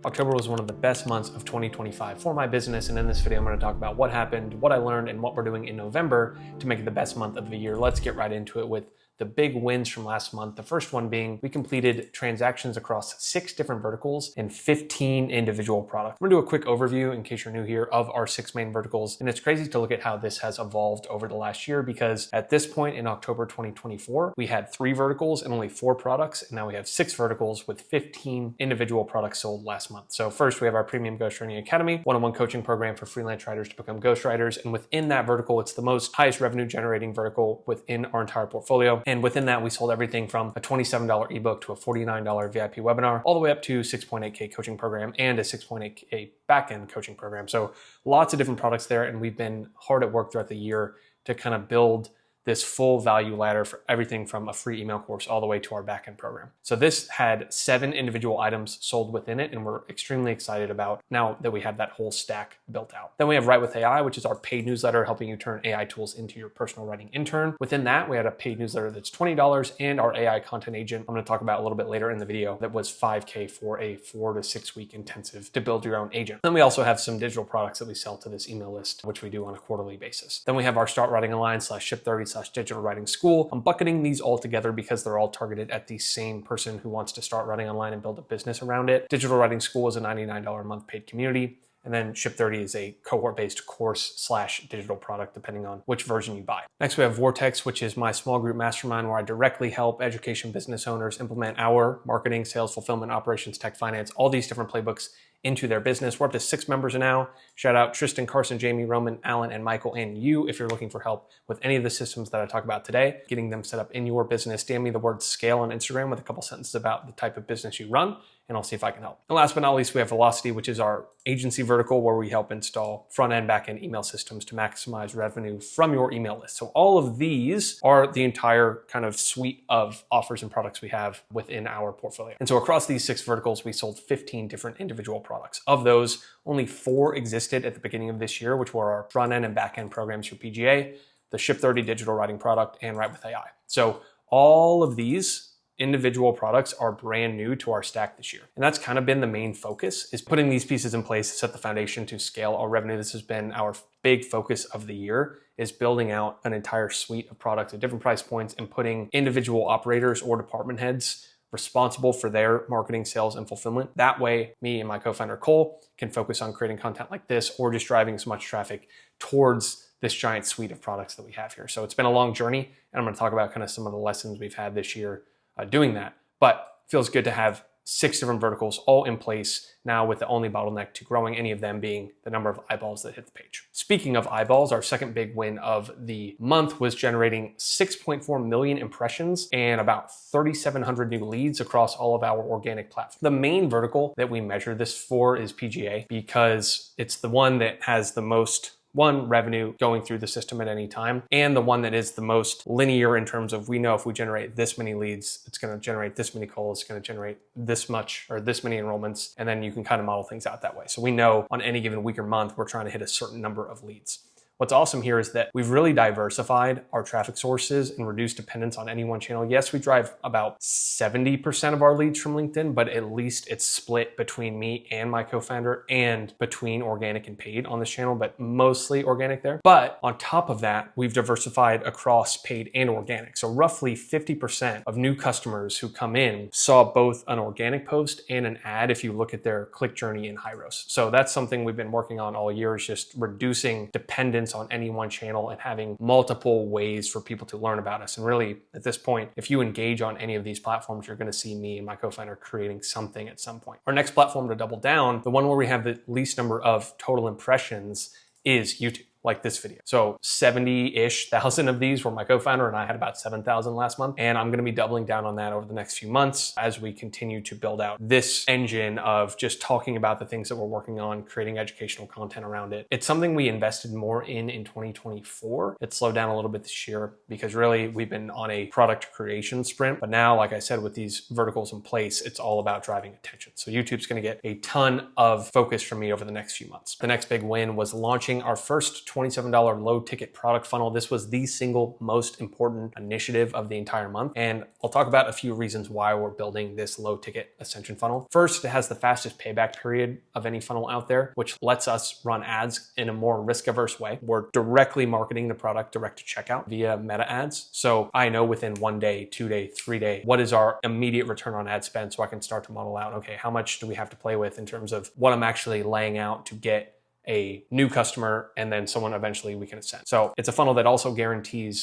October was one of the best months of 2025 for my business, and in this video I'm going to talk about what happened, what I learned, and what we're doing in November to make it the best month of the year. Let's get right into it with the big wins from last month. The first one being we completed transactions across 6 different verticals and 15 individual products. I'm gonna do a quick overview in case you're new here of our 6 main verticals. And it's crazy to look at how this has evolved over the last year, because at this point in October 2024, we had 3 verticals and only 4 products. And now we have 6 verticals with 15 individual products sold last month. So first we have our Premium Ghostwriting Academy, one-on-one coaching program for freelance writers to become ghostwriters. And within that vertical, it's the most highest revenue generating vertical within our entire portfolio. And within that, we sold everything from a $27 ebook to a $49 VIP webinar, all the way up to 6.8K coaching program and a 6.8K backend coaching program. So lots of different products there. And we've been hard at work throughout the year to kind of build this full value ladder for everything from a free email course all the way to our backend program. So this had 7 individual items sold within it, and we're extremely excited about now that we have that whole stack built out. Then we have Write with AI, which is our paid newsletter helping you turn AI tools into your personal writing intern. Within that, we had a paid newsletter that's $20 and our AI content agent I'm gonna talk about a little bit later in the video that was $5K for a 4 to 6 week intensive to build your own agent. Then we also have some digital products that we sell to this email list, which we do on a quarterly basis. Then we have our Start Writing Online /Ship30 digital writing school. I'm bucketing these all together because they're all targeted at the same person who wants to start writing online and build a business around it. Digital Writing School is a $99 a month paid community. And then Ship30 is a cohort-based course / digital product, depending on which version you buy. Next, we have Vortex, which is my small group mastermind where I directly help education business owners implement our marketing, sales, fulfillment, operations, tech, finance, all these different playbooks into their business. We're up to 6 members now. Shout out Tristan, Carson, Jamie, Roman, Alan, and Michael, and you if you're looking for help with any of the systems that I talk about today, getting them set up in your business. DM me the word scale on Instagram with a couple sentences about the type of business you run, and I'll see if I can help. And last but not least, we have Velocity, which is our agency vertical where we help install front-end, back-end email systems to maximize revenue from your email list. So all of these are the entire kind of suite of offers and products we have within our portfolio. And so across these 6 verticals, we sold 15 different individual products. Of those, only 4 existed at the beginning of this year, which were our front-end and back-end programs for PGA, the Ship30 digital writing product, and Write with AI. So all of these individual products are brand new to our stack this year. And that's kind of been the main focus, is putting these pieces in place to set the foundation to scale our revenue. This has been our big focus of the year, is building out an entire suite of products at different price points and putting individual operators or department heads responsible for their marketing, sales, and fulfillment. That way, me and my co-founder Cole can focus on creating content like this or just driving as much traffic towards this giant suite of products that we have here. So it's been a long journey, and I'm going to talk about kind of some of the lessons we've had this year doing that. But it feels good to have 6 different verticals all in place now, with the only bottleneck to growing any of them being the number of eyeballs that hit the page. Speaking of eyeballs, our second big win of the month was generating 6.4 million impressions and about 3,700 new leads across all of our organic platforms. The main vertical that we measure this for is PGA, because it's the one that has the most revenue going through the system at any time, and the one that is the most linear in terms of, we know if we generate this many leads, it's going to generate this many calls, it's going to generate this much or this many enrollments, and then you can kind of model things out that way. So we know on any given week or month, we're trying to hit a certain number of leads. What's awesome here is that we've really diversified our traffic sources and reduced dependence on any one channel. Yes, we drive about 70% of our leads from LinkedIn, but at least it's split between me and my co-founder and between organic and paid on this channel, but mostly organic there. But on top of that, we've diversified across paid and organic. So roughly 50% of new customers who come in saw both an organic post and an ad if you look at their click journey in Hyros. So that's something we've been working on all year, is just reducing dependence on any one channel and having multiple ways for people to learn about us. And really, at this point, if you engage on any of these platforms, you're going to see me and my co-founder creating something at some point. Our next platform to double down, the one where we have the least number of total impressions, is YouTube, like this video. So 70-ish thousand of these were my co-founder, and I had about 7,000 last month. And I'm gonna be doubling down on that over the next few months as we continue to build out this engine of just talking about the things that we're working on, creating educational content around it. It's something we invested more in 2024. It slowed down a little bit this year because really we've been on a product creation sprint. But now, like I said, with these verticals in place, it's all about driving attention. So YouTube's gonna get a ton of focus from me over the next few months. The next big win was launching our first $27 low ticket product funnel. This was the single most important initiative of the entire month. And I'll talk about a few reasons why we're building this low ticket ascension funnel. First, it has the fastest payback period of any funnel out there, which lets us run ads in a more risk averse way. We're directly marketing the product direct to checkout via meta ads. So I know within 1 day, 2 day, 3 day, what is our immediate return on ad spend, so I can start to model out, okay, how much do we have to play with in terms of what I'm actually laying out to get a new customer and then someone eventually we can ascend. So it's a funnel that also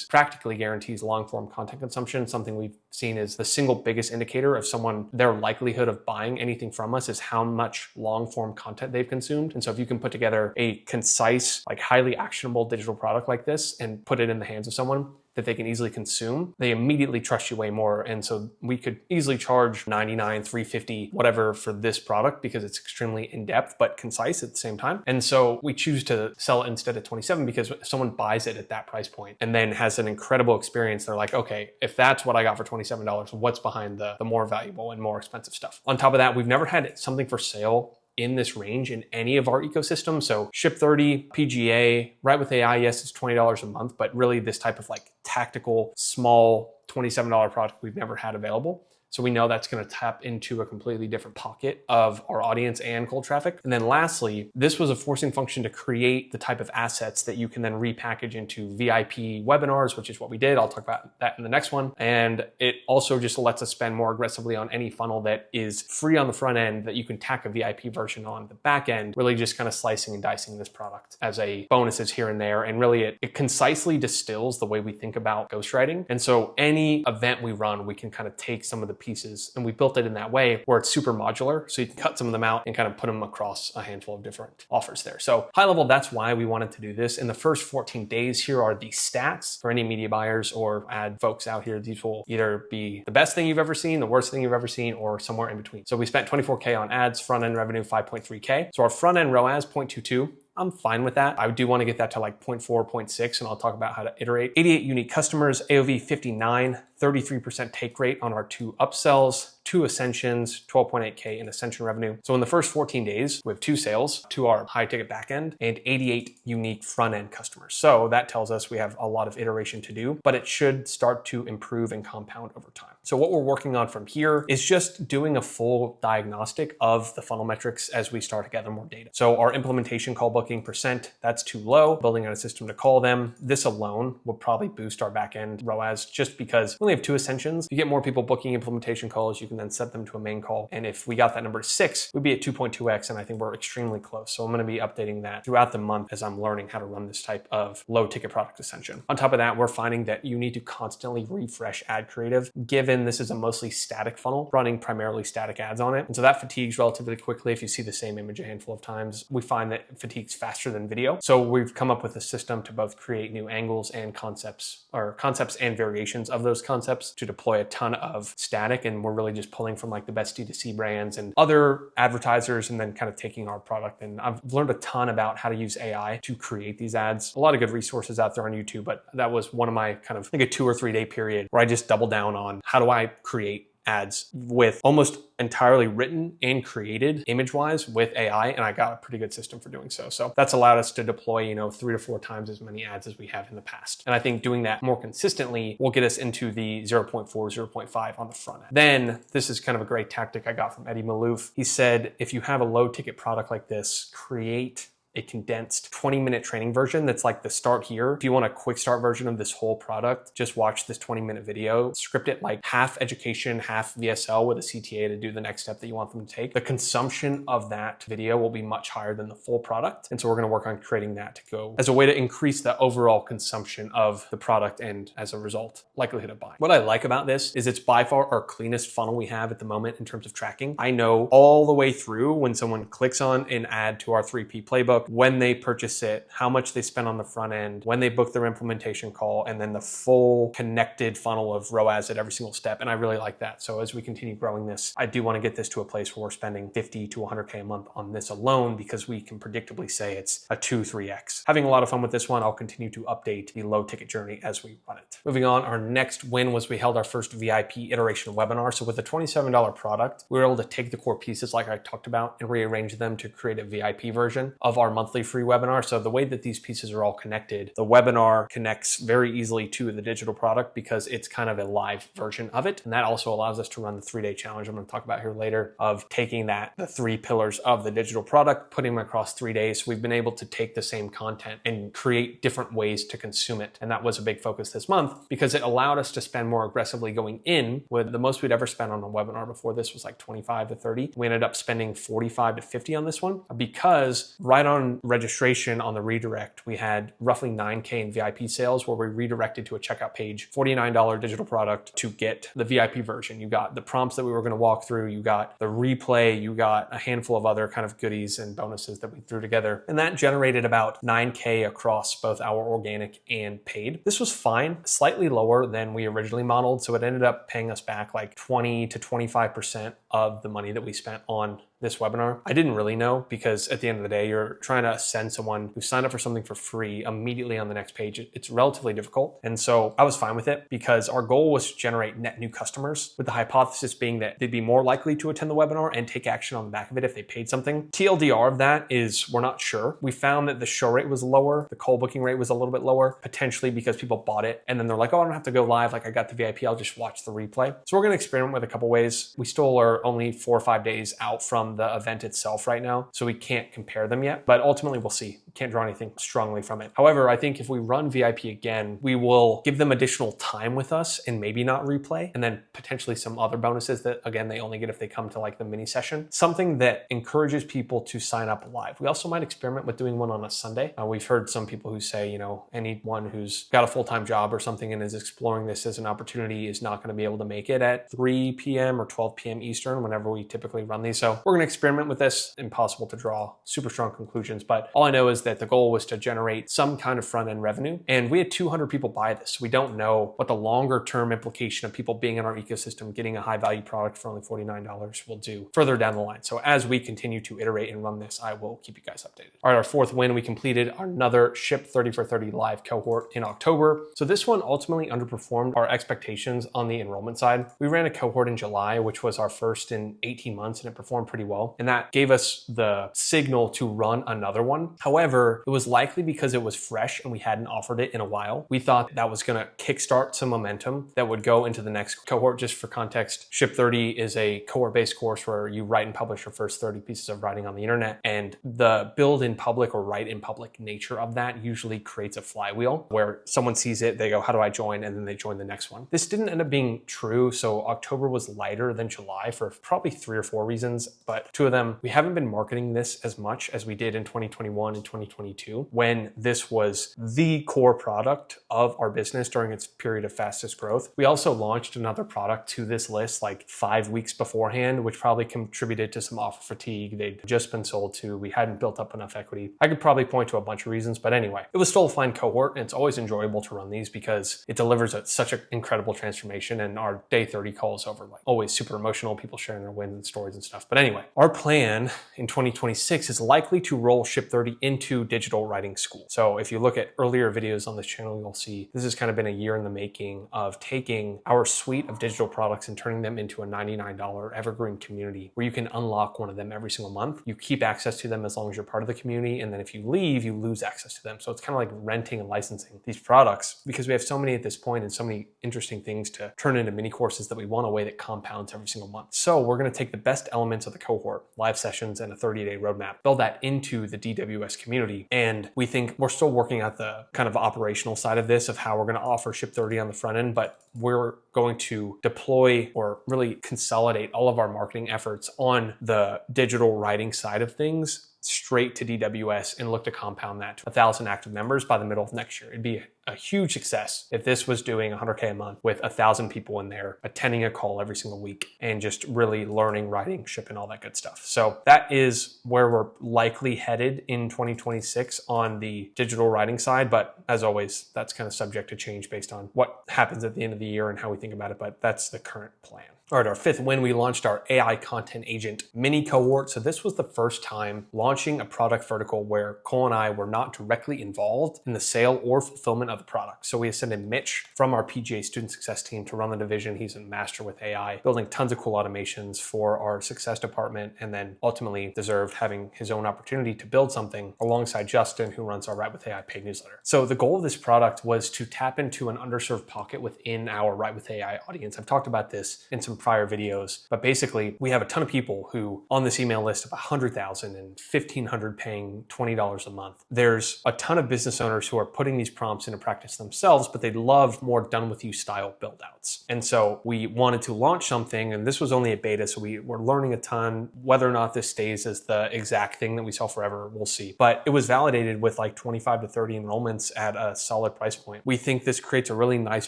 practically guarantees long form content consumption. Something we've seen is the single biggest indicator of someone, their likelihood of buying anything from us is how much long form content they've consumed. And so if you can put together a concise, like highly actionable digital product like this and put it in the hands of someone that they can easily consume, they immediately trust you way more. And so we could easily charge $99, $350, whatever for this product because it's extremely in-depth but concise at the same time. And so we choose to sell it instead of 27 because if someone buys it at that price point and then has an incredible experience, they're like, okay, if that's what I got for $27, what's behind the more valuable and more expensive stuff? On top of that, we've never had something for sale in this range in any of our ecosystem. So Ship30, PGA, right with AI, yes, it's $20 a month, but really this type of like tactical, small $27 product we've never had available. So we know that's going to tap into a completely different pocket of our audience and cold traffic. And then lastly, this was a forcing function to create the type of assets that you can then repackage into VIP webinars, which is what we did. I'll talk about that in the next one. And it also just lets us spend more aggressively on any funnel that is free on the front end that you can tack a VIP version on the back end, really just kind of slicing and dicing this product as a bonuses here and there. And really it concisely distills the way we think about ghostwriting. And so any event we run, we can kind of take some of the pieces, and we built it in that way where it's super modular, so you can cut some of them out and kind of put them across a handful of different offers there. So high level, that's why we wanted to do this. In the first 14 days, here are the stats for any media buyers or ad folks out here. These will either be the best thing you've ever seen, the worst thing you've ever seen, or somewhere in between. So we spent 24K on ads, front end revenue 5.3K. So our front end ROAS 0.22. I'm fine with that. I do want to get that to like 0.4, 0.6, and I'll talk about how to iterate. 88 unique customers, AOV 59, 33% take rate on our 2 upsells, 2 ascensions, 12.8K in ascension revenue. So in the first 14 days, we have 2 sales to our high ticket backend and 88 unique front end customers. So that tells us we have a lot of iteration to do, but it should start to improve and compound over time. So what we're working on from here is just doing a full diagnostic of the funnel metrics as we start to gather more data. So our implementation call booking percent, that's too low. Building out a system to call them. This alone will probably boost our backend ROAS just because we only have 2 ascensions. You get more people booking implementation calls, you can then set them to a main call. And if we got that number to 6, we'd be at 2.2x, and I think we're extremely close. So I'm going to be updating that throughout the month as I'm learning how to run this type of low ticket product ascension. On top of that, we're finding that you need to constantly refresh ad creative, given this is a mostly static funnel running primarily static ads on it. And so that fatigues relatively quickly. If you see the same image a handful of times, we find that it fatigues faster than video. So we've come up with a system to both create new angles and concepts, or concepts and variations of those concepts, to deploy a ton of static. And we're really just pulling from like the best D2C brands and other advertisers, and then kind of taking our product. And I've learned a ton about how to use AI to create these ads. A lot of good resources out there on YouTube, but that was one of my kind of, I think, a 2 or 3 day period where I just doubled down on how do I create ads with almost entirely written and created image-wise with AI, and I got a pretty good system for doing so. So that's allowed us to deploy, 3 to 4 times as many ads as we have in the past. And I think doing that more consistently will get us into the 0.4, 0.5 on the front end. Then this is kind of a great tactic I got from Eddie Malouf. He said, if you have a low ticket product like this, create a condensed 20-minute training version that's like the start here. If you want a quick start version of this whole product, just watch this 20-minute video, script it like half education, half VSL with a CTA to do the next step that you want them to take. The consumption of that video will be much higher than the full product. And so we're going to work on creating that to go as a way to increase the overall consumption of the product and, as a result, likelihood of buying. What I like about this is it's by far our cleanest funnel we have at the moment in terms of tracking. I know all the way through when someone clicks on an ad to our 3P playbook, when they purchase it, how much they spend on the front end, when they book their implementation call, and then the full connected funnel of ROAS at every single step. And I really like that. So as we continue growing this, I do want to get this to a place where we're spending 50 to 100K a month on this alone, because we can predictably say it's a 2-3x. Having a lot of fun with this one. I'll continue to update the low ticket journey as we run it. Moving on, our next win was we held our first VIP iteration webinar. So with a $27 product, we were able to take the core pieces like I talked about and rearrange them to create a VIP version of our monthly free webinar. So the way that these pieces are all connected, the webinar connects very easily to the digital product because it's kind of a live version of it. And that also allows us to run the 3-day challenge I'm going to talk about here later, of taking the 3 pillars of the digital product, putting them across 3 days. So we've been able to take the same content and create different ways to consume it. And that was a big focus this month because it allowed us to spend more aggressively going in. With the most we'd ever spent on a webinar before this was like 25 to 30. We ended up spending 45 to 50 on this one because right on registration on the redirect, we had roughly 9K in VIP sales where we redirected to a checkout page, $49 digital product to get the VIP version. You got the prompts that we were going to walk through, you got the replay, you got a handful of other kind of goodies and bonuses that we threw together. And that generated about 9K across both our organic and paid. This was fine, slightly lower than we originally modeled. So it ended up paying us back like 20 to 25% of the money that we spent on this webinar. I didn't really know because at the end of the day, you're trying to send someone who signed up for something for free immediately on the next page. It's relatively difficult. And so I was fine with it because our goal was to generate net new customers, with the hypothesis being that they'd be more likely to attend the webinar and take action on the back of it if they paid something. TLDR of that is we're not sure. We found that the show rate was lower. The call booking rate was a little bit lower, potentially because people bought it and then they're like, oh, I don't have to go live. Like I got the VIP, I'll just watch the replay. So we're going to experiment with a couple ways. We still are only 4 or 5 days out from the event itself right now, so we can't compare them yet, but ultimately we'll see. Can't draw anything strongly from it. However, I think if we run VIP again, we will give them additional time with us and maybe not replay, and then potentially some other bonuses that, again, they only get if they come to like the mini session. Something that encourages people to sign up live. We also might experiment with doing one on a Sunday. We've heard some people who say, you know, anyone who's got a full-time job or something and is exploring this as an opportunity is not going to be able to make it at 3 p.m. or 12 p.m. Eastern whenever we typically run these. So we're going to experiment with this. Impossible to draw super strong conclusions, but all I know is that the goal was to generate some kind of front-end revenue, and we had 200 people buy this. We don't know what the longer-term implication of people being in our ecosystem, getting a high-value product for only $49 will do further down the line. So as we continue to iterate and run this, I will keep you guys updated. All right, our 4th win, we completed another Ship 30 for 30 live cohort in October. So this one ultimately underperformed our expectations on the enrollment side. We ran a cohort in July, which was our first in 18 months, and it performed pretty well. And that gave us the signal to run another one. However, it was likely because it was fresh and we hadn't offered it in a while. We thought that was going to kickstart some momentum that would go into the next cohort. Just for context, Ship 30 is a cohort-based course where you write and publish your first 30 pieces of writing on the internet. And the build in public or write in public nature of that usually creates a flywheel where someone sees it, they go, how do I join? And then they join the next one. This didn't end up being true. So October was lighter than July for probably 3 or 4 reasons, but 2 of them, we haven't been marketing this as much as we did in 2021 and 2022 when this was the core product of our business during its period of fastest growth. We also launched another product to this list like 5 weeks beforehand, which probably contributed to some offer fatigue. They'd just been sold to. We hadn't built up enough equity. I could probably point to a bunch of reasons, but anyway, it was still a fine cohort, and it's always enjoyable to run these because it delivers such an incredible transformation, and our day 30 calls over like always super emotional, people sharing their wins and stories and stuff. But anyway, our plan in 2026 is likely to roll Ship 30 into digital writing school. So if you look at earlier videos on this channel, you'll see this has kind of been a year in the making of taking our suite of digital products and turning them into a $99 evergreen community where you can unlock one of them every single month. You keep access to them as long as you're part of the community, and then if you leave, you lose access to them. So it's kind of like renting and licensing these products because we have so many at this point and so many interesting things to turn into mini courses that we want a way that compounds every single month. So we're going to take the best elements of the cohort, live sessions and a 30-day roadmap, build that into the DWS community. And we think we're still working out the kind of operational side of this, of how we're going to offer Ship 30 on the front end, but we're going to deploy or really consolidate all of our marketing efforts on the digital writing side of things straight to DWS and look to compound that to 1,000 active members by the middle of next year. It'd be a huge success if this was doing 100K a month with 1,000 people in there attending a call every single week and just really learning, writing, shipping, all that good stuff. So that is where we're likely headed in 2026 on the digital writing side. But as always, that's kind of subject to change based on what happens at the end of the year and how we think about it. But that's the current plan. All right, our fifth win, we launched our AI content agent mini cohort. So this was the first time launching a product vertical where Cole and I were not directly involved in the sale or fulfillment of the product. So we ascended Mitch from our PGA student success team to run the division. He's a master with AI, building tons of cool automations for our success department, and then ultimately deserved having his own opportunity to build something alongside Justin, who runs our Write with AI paid newsletter. So the goal of this product was to tap into an underserved pocket within our Write with AI audience. I've talked about this in some prior videos, but basically we have a ton of people who on this email list of 100,000 and 1,500 paying $20 a month. There's a ton of business owners who are putting these prompts into practice themselves, but they love more done with you style build outs. And so we wanted to launch something, and this was only a beta, so we were learning a ton. Whether or not this stays as the exact thing that we sell forever, we'll see. But it was validated with like 25 to 30 enrollments at a solid price point. We think this creates a really nice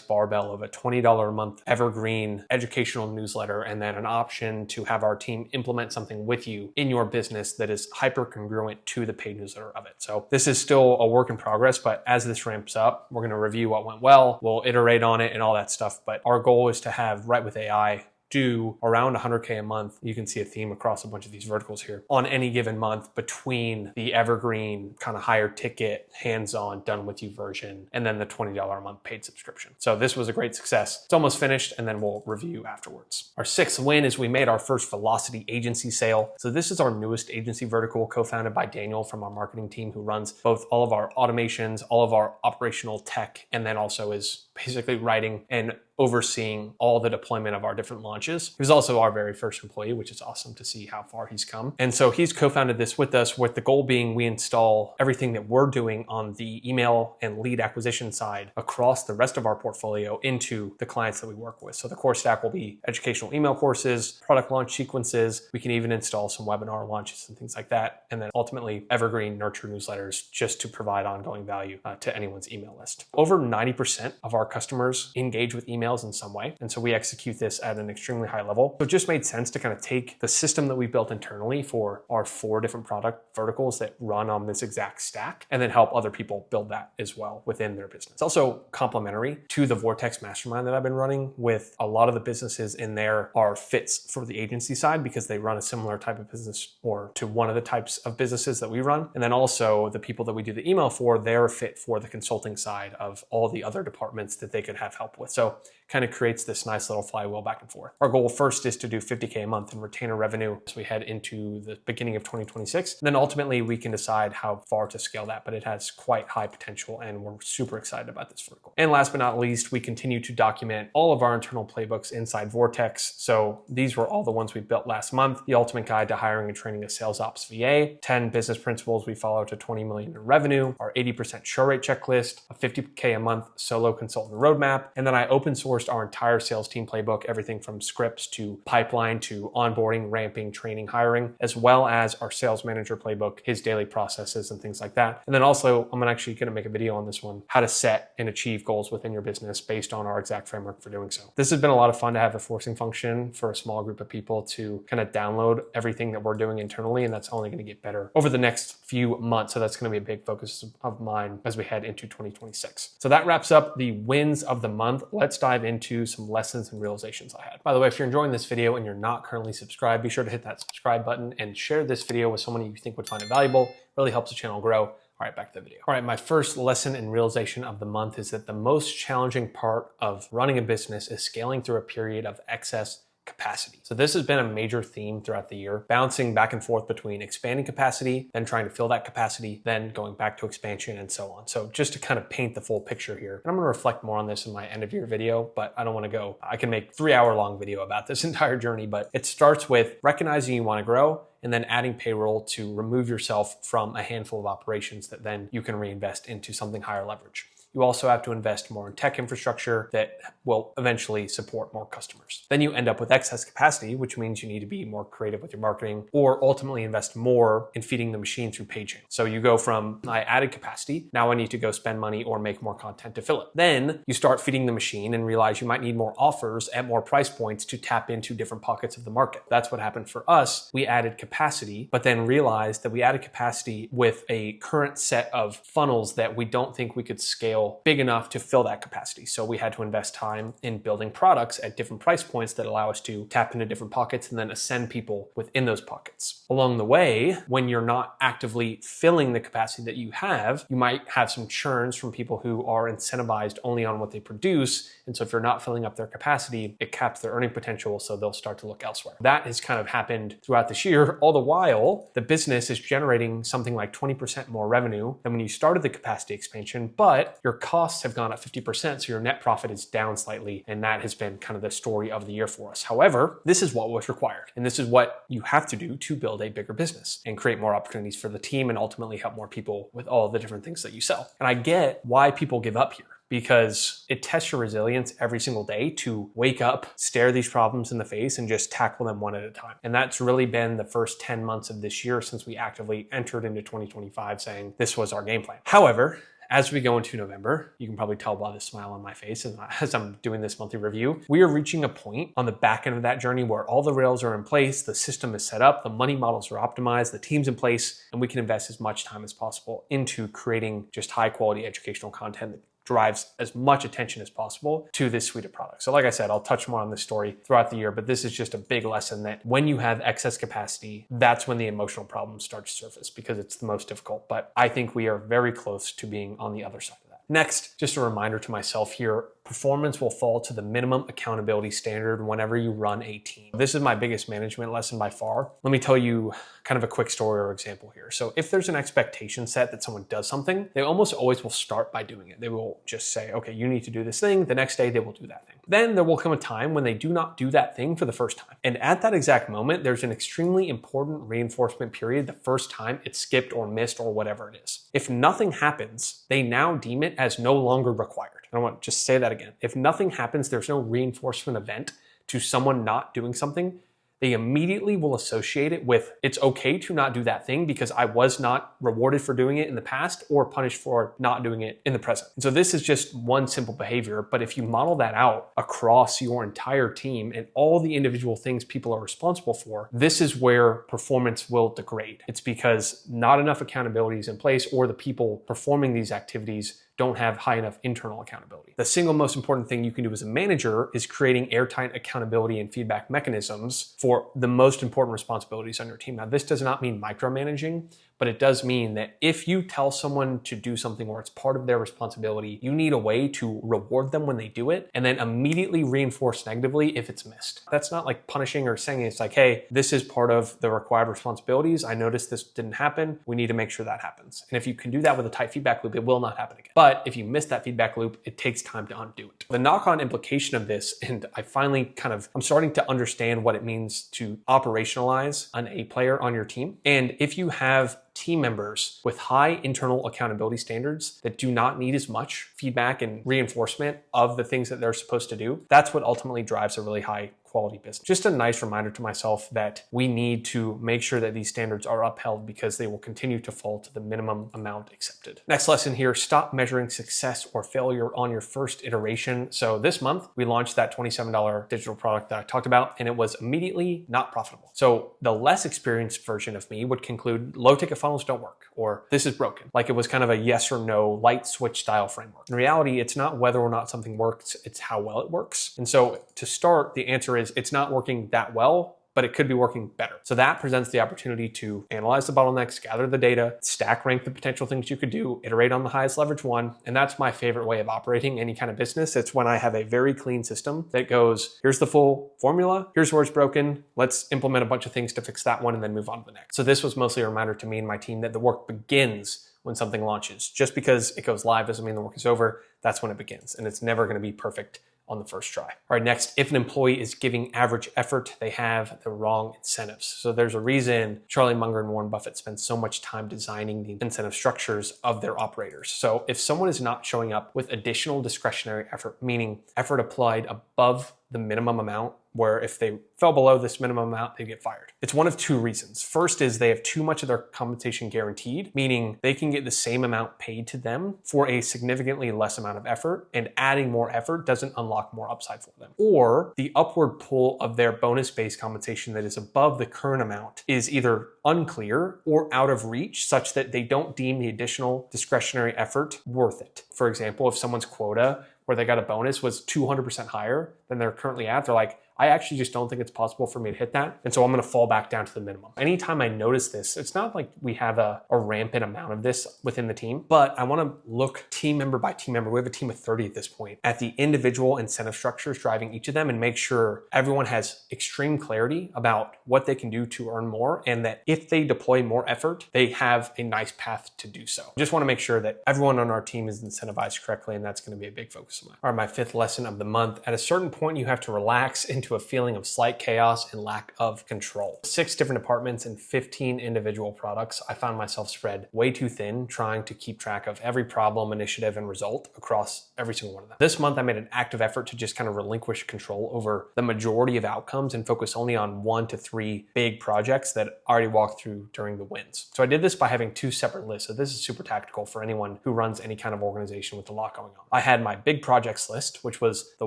barbell of a $20 a month evergreen educational newsletter, and then an option to have our team implement something with you in your business that is hyper congruent to the paid newsletter of it. So this is still a work in progress, but as this ramps up, we're going to review what went well, we'll iterate on it and all that stuff. But our goal is to have Write with AI do around 100K a month. You can see a theme across a bunch of these verticals here on any given month between the evergreen kind of higher ticket, hands-on, done with you version, and then the $20 a month paid subscription. So this was a great success. It's almost finished, and then we'll review afterwards. Our sixth win is we made our first Velocity agency sale. So this is our newest agency vertical, co-founded by Daniel from our marketing team, who runs both all of our automations, all of our operational tech, and then also is basically writing and overseeing all the deployment of our different launches. He was also our very first employee, which is awesome to see how far he's come. And so he's co-founded this with us, with the goal being we install everything that we're doing on the email and lead acquisition side across the rest of our portfolio into the clients that we work with. So the core stack will be educational email courses, product launch sequences. We can even install some webinar launches and things like that. And then ultimately evergreen nurture newsletters just to provide ongoing value to anyone's email list. Over 90% of our customers engage with emails in some way. And so we execute this at an extremely high level. So it just made sense to kind of take the system that we built internally for our 4 different product verticals that run on this exact stack, and then help other people build that as well within their business. It's also complementary to the Vortex Mastermind that I've been running, with a lot of the businesses in there are fits for the agency side because they run a similar type of business or to one of the types of businesses that we run. And then also the people that we do the email for, they're a fit for the consulting side of all the other departments that they could have help with. So kind of creates this nice little flywheel back and forth. Our goal first is to do 50K a month in retainer revenue as we head into the beginning of 2026. And then ultimately we can decide how far to scale that, but it has quite high potential and we're super excited about this vertical. And last but not least, we continue to document all of our internal playbooks inside Vortex. So these were all the ones we built last month: the ultimate guide to hiring and training a sales ops VA, 10 business principles we follow to 20 million in revenue, our 80% show rate checklist, a 50K a month solo consultant roadmap. And then I open sourced our entire sales team playbook, everything from scripts to pipeline to onboarding, ramping, training, hiring, as well as our sales manager playbook, his daily processes and things like that. And then also, I'm actually going to make a video on this one, how to set and achieve goals within your business based on our exact framework for doing so. This has been a lot of fun to have a forcing function for a small group of people to kind of download everything that we're doing internally, and that's only going to get better over the next few months. So that's going to be a big focus of mine as we head into 2026. So that wraps up the wins of the month. Let's dive into some lessons and realizations I had. By the way, if you're enjoying this video and you're not currently subscribed, be sure to hit that subscribe button and share this video with someone you think would find it valuable. It really helps the channel grow. All right, back to the video. All right, my first lesson and realization of the month is that the most challenging part of running a business is scaling through a period of excess capacity. So this has been a major theme throughout the year, bouncing back and forth between expanding capacity, then trying to fill that capacity, then going back to expansion and so on. So just to kind of paint the full picture here, and I'm going to reflect more on this in my end of year video, but I don't want to go, I can make 3-hour long video about this entire journey, but it starts with recognizing you want to grow and then adding payroll to remove yourself from a handful of operations that then you can reinvest into something higher leverage. You also have to invest more in tech infrastructure that will eventually support more customers. Then you end up with excess capacity, which means you need to be more creative with your marketing or ultimately invest more in feeding the machine through paid channels. So you go from, I added capacity, now I need to go spend money or make more content to fill it. Then you start feeding the machine and realize you might need more offers at more price points to tap into different pockets of the market. That's what happened for us. We added capacity, but then realized that we added capacity with a current set of funnels that we don't think we could scale scale big enough to fill that capacity. So we had to invest time in building products at different price points that allow us to tap into different pockets and then ascend people within those pockets. Along the way, when you're not actively filling the capacity that you have, you might have some churns from people who are incentivized only on what they produce. And so if you're not filling up their capacity, it caps their earning potential, so they'll start to look elsewhere. That has kind of happened throughout this year, all the while the business is generating something like 20% more revenue than when you started the capacity expansion, but your costs have gone up 50%, so your net profit is down slightly, and that has been kind of the story of the year for us. However, this is what was required, and this is what you have to do to build a bigger business and create more opportunities for the team and ultimately help more people with all the different things that you sell. And I get why people give up here, because it tests your resilience every single day to wake up, stare these problems in the face, and just tackle them one at a time. And that's really been the first 10 months of this year since we actively entered into 2025 saying this was our game plan. However, as we go into November, you can probably tell by the smile on my face as I'm doing this monthly review, we are reaching a point on the back end of that journey where all the rails are in place, the system is set up, the money models are optimized, the team's in place, and we can invest as much time as possible into creating just high quality educational content that drives as much attention as possible to this suite of products. So like I said, I'll touch more on this story throughout the year, but this is just a big lesson that when you have excess capacity, that's when the emotional problems start to surface because it's the most difficult. But I think we are very close to being on the other side of that. Next, just a reminder to myself here, performance will fall to the minimum accountability standard whenever you run a team. This is my biggest management lesson by far. Let me tell you kind of a quick story or example here. So if there's an expectation set that someone does something, they almost always will start by doing it. They will just say, okay, you need to do this thing. The next day they will do that thing. Then there will come a time when they do not do that thing for the first time. And at that exact moment, there's an extremely important reinforcement period the first time it's skipped or missed or whatever it is. If nothing happens, they now deem it as no longer required. I want to just say that again. If nothing happens, there's no reinforcement event to someone not doing something, they immediately will associate it with it's okay to not do that thing because I was not rewarded for doing it in the past or punished for not doing it in the present. And so this is just one simple behavior, but if you model that out across your entire team and all the individual things people are responsible for, this is where performance will degrade. It's because not enough accountability is in place or the people performing these activities don't have high enough internal accountability. The single most important thing you can do as a manager is creating airtight accountability and feedback mechanisms for the most important responsibilities on your team. Now, this does not mean micromanaging, but it does mean that if you tell someone to do something where it's part of their responsibility, you need a way to reward them when they do it and then immediately reinforce negatively if it's missed. That's not like punishing or saying it's like, hey, this is part of the required responsibilities. I noticed this didn't happen. We need to make sure that happens. And if you can do that with a tight feedback loop, it will not happen again. But if you miss that feedback loop, it takes time to undo it. The knock-on implication of this, and I'm starting to understand what it means to operationalize an A player on your team. And if you have team members with high internal accountability standards that do not need as much feedback and reinforcement of the things that they're supposed to do, that's what ultimately drives a really high quality business. Just a nice reminder to myself that we need to make sure that these standards are upheld because they will continue to fall to the minimum amount accepted. Next lesson here, stop measuring success or failure on your first iteration. So this month we launched that $27 digital product that I talked about, and it was immediately not profitable. So the less experienced version of me would conclude low ticket funnels don't work, or this is broken. Like it was kind of a yes or no light switch style framework. In reality, it's not whether or not something works, it's how well it works. And so to start, the answer is it's not working that well, but it could be working better. So that presents the opportunity to analyze the bottlenecks, gather the data, stack rank the potential things you could do, iterate on the highest leverage one. And that's my favorite way of operating any kind of business. It's when I have a very clean system that goes, here's the full formula, here's where it's broken, let's implement a bunch of things to fix that one and then move on to the next. So this was mostly a reminder to me and my team that the work begins when something launches. Just because it goes live doesn't mean the work is over. That's when it begins. And it's never gonna be perfect on the first try. All right, next, if an employee is giving average effort, they have the wrong incentives. So there's a reason Charlie Munger and Warren Buffett spend so much time designing the incentive structures of their operators. So if someone is not showing up with additional discretionary effort, meaning effort applied above the minimum amount where if they fell below this minimum amount, they get fired. It's one of two reasons. First is they have too much of their compensation guaranteed, meaning they can get the same amount paid to them for a significantly less amount of effort, and adding more effort doesn't unlock more upside for them. Or the upward pull of their bonus-based compensation that is above the current amount is either unclear or out of reach, such that they don't deem the additional discretionary effort worth it. For example, if someone's quota where they got a bonus was 200% higher than they're currently at, they're like, I actually just don't think it's possible for me to hit that. And so I'm gonna fall back down to the minimum. Anytime I notice this, it's not like we have a rampant amount of this within the team, but I wanna look team member by team member. We have a team of 30 at this point, at the individual incentive structures driving each of them, and make sure everyone has extreme clarity about what they can do to earn more, and that if they deploy more effort, they have a nice path to do so. Just wanna make sure that everyone on our team is incentivized correctly, and that's gonna be a big focus of mine. All right, my fifth lesson of the month. At a certain point, you have to relax into a feeling of slight chaos and lack of control. 6 different departments and 15 individual products. I found myself spread way too thin trying to keep track of every problem, initiative, and result across every single one of them. This month, I made an active effort to just kind of relinquish control over the majority of outcomes and focus only on 1 to 3 big projects that I already walked through during the wins. So I did this by having 2 separate lists. So this is super tactical for anyone who runs any kind of organization with a lot going on. I had my big projects list, which was the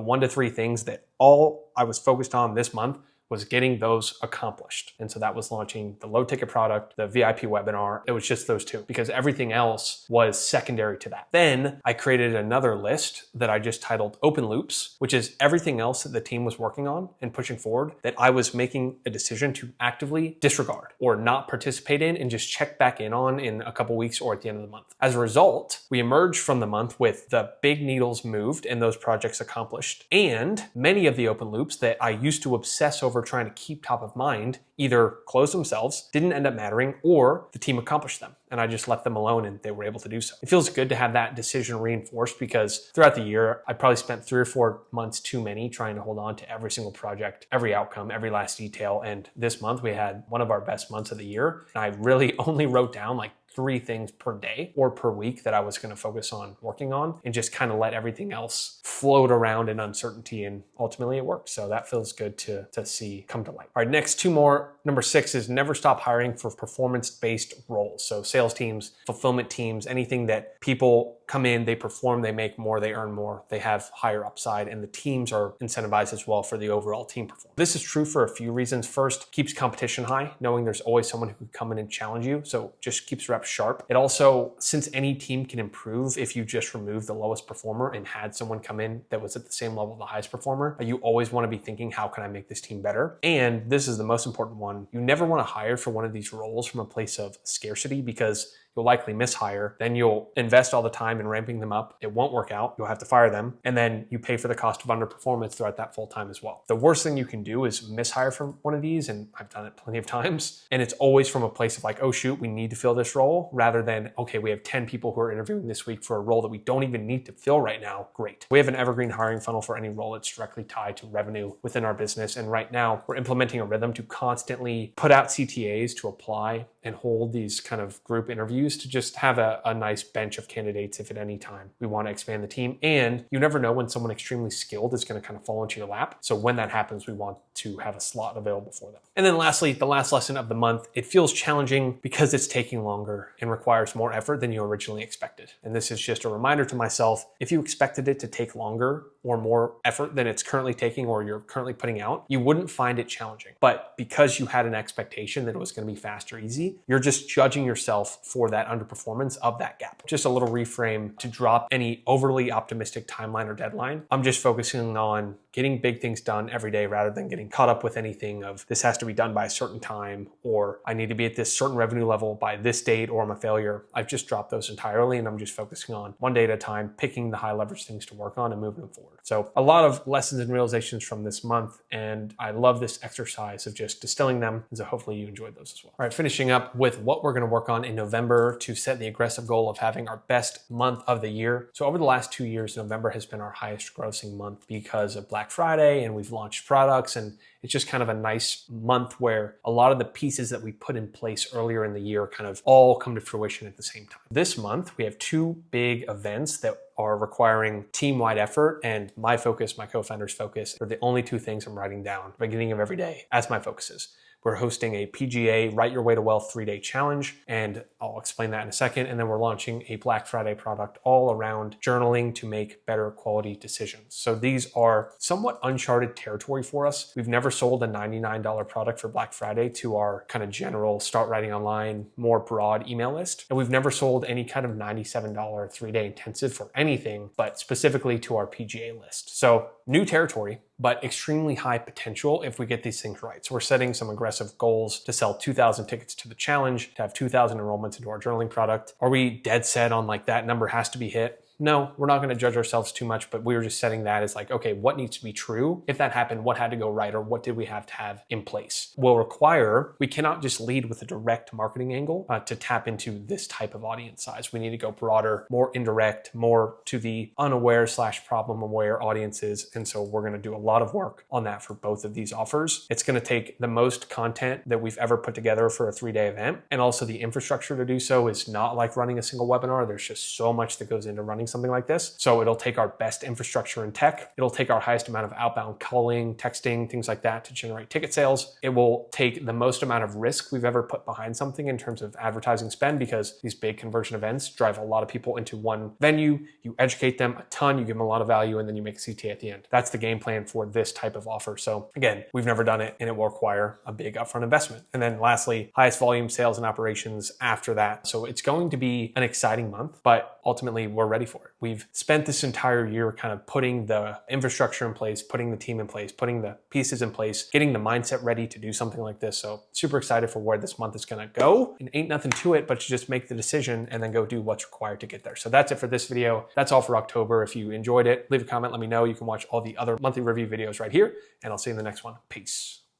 1 to 3 things that all I was focused on this month was getting those accomplished. And so that was launching the low ticket product, the VIP webinar. It was just those 2 because everything else was secondary to that. Then I created another list that I just titled Open Loops, which is everything else that the team was working on and pushing forward that I was making a decision to actively disregard or not participate in and just check back in on in a couple weeks or at the end of the month. As a result, we emerged from the month with the big needles moved and those projects accomplished. And many of the open loops that I used to obsess over trying to keep top of mind either closed themselves, didn't end up mattering, or the team accomplished them. And I just left them alone and they were able to do so. It feels good to have that decision reinforced because throughout the year, I probably spent 3 or 4 months too many trying to hold on to every single project, every outcome, every last detail. And this month we had one of our best months of the year. And I really only wrote down like 3 things per day or per week that I was going to focus on working on and just kind of let everything else float around in uncertainty, and ultimately it worked. So that feels good to see come to light. All right, next 2 more. Number 6 is never stop hiring for performance-based roles. So sales teams, fulfillment teams, anything that people come in, they perform, they make more, they earn more, they have higher upside, and the teams are incentivized as well for the overall team performance. This is true for a few reasons. First, keeps competition high, knowing there's always someone who could come in and challenge you. So just keeps reps sharp. It also, since any team can improve if you just remove the lowest performer and had someone come in that was at the same level of the highest performer, you always want to be thinking, how can I make this team better? And this is the most important one. You never want to hire for one of these roles from a place of scarcity, because you'll likely mishire. Then you'll invest all the time in ramping them up. It won't work out. You'll have to fire them. And then you pay for the cost of underperformance throughout that full time as well. The worst thing you can do is mishire from one of these. And I've done it plenty of times. And it's always from a place of like, oh shoot, we need to fill this role, rather than, okay, we have 10 people who are interviewing this week for a role that we don't even need to fill right now. Great. We have an evergreen hiring funnel for any role that's directly tied to revenue within our business. And right now we're implementing a rhythm to constantly put out CTAs to apply and hold these kind of group interviews to just have a nice bench of candidates if at any time we want to expand the team. And you never know when someone extremely skilled is going to kind of fall into your lap. So when that happens, we want to have a slot available for them. And then lastly, the last lesson of the month, it feels challenging because it's taking longer and requires more effort than you originally expected. And this is just a reminder to myself, if you expected it to take longer or more effort than it's currently taking or you're currently putting out, you wouldn't find it challenging. But because you had an expectation that it was going to be fast or easy, you're just judging yourself for that underperformance of that gap. Just a little reframe to drop any overly optimistic timeline or deadline. I'm just focusing on getting big things done every day rather than getting caught up with anything of this has to be done by a certain time, or I need to be at this certain revenue level by this date or I'm a failure. I've just dropped those entirely and I'm just focusing on one day at a time, picking the high leverage things to work on and moving them forward. So a lot of lessons and realizations from this month, and I love this exercise of just distilling them, and so hopefully you enjoyed those as well. All right, finishing up with what we're going to work on in November to set the aggressive goal of having our best month of the year. So over the last 2 years, November has been our highest grossing month because of Black Friday, and we've launched products, and it's just kind of a nice month where a lot of the pieces that we put in place earlier in the year kind of all come to fruition at the same time. This month, we have 2 big events that are requiring team-wide effort, and my focus, my co-founder's focus, are the only two things I'm writing down at the beginning of every day as my focuses. We're hosting a PGA Write Your Way to Wealth 3-day challenge, and I'll explain that in a second. And then we're launching a Black Friday product all around journaling to make better quality decisions. So these are somewhat uncharted territory for us. We've never sold a $99 product for Black Friday to our kind of general start writing online, more broad email list. And we've never sold any kind of $97 3-day intensive for anything, but specifically to our PGA list. So new territory, but extremely high potential if we get these things right. So we're setting some aggressive goals to sell 2,000 tickets to the challenge, to have 2,000 enrollments into our journaling product. Are we dead set on like that number has to be hit? No, we're not going to judge ourselves too much, but we were just setting that as like, okay, what needs to be true? If that happened, what had to go right, or what did we have to have in place? Will require, we cannot just lead with a direct marketing angle to tap into this type of audience size. We need to go broader, more indirect, more to the unaware / problem aware audiences. And so we're going to do a lot of work on that for both of these offers. It's going to take the most content that we've ever put together for a 3-day event. And also the infrastructure to do so is not like running a single webinar. There's just so much that goes into running something like this. So it'll take our best infrastructure in tech. It'll take our highest amount of outbound calling, texting, things like that to generate ticket sales. It will take the most amount of risk we've ever put behind something in terms of advertising spend, because these big conversion events drive a lot of people into one venue. You educate them a ton, you give them a lot of value, and then you make a CTA at the end. That's the game plan for this type of offer. So again, we've never done it, and it will require a big upfront investment. And then lastly, highest volume sales and operations after that. So it's going to be an exciting month, but ultimately we're ready for it. We've spent this entire year kind of putting the infrastructure in place, putting the team in place, putting the pieces in place, getting the mindset ready to do something like this. So super excited for where this month is going to go. And ain't nothing to it, but to just make the decision and then go do what's required to get there. So that's it for this video. That's all for October. If you enjoyed it, leave a comment, let me know. You can watch all the other monthly review videos right here, and I'll see you in the next one. Peace.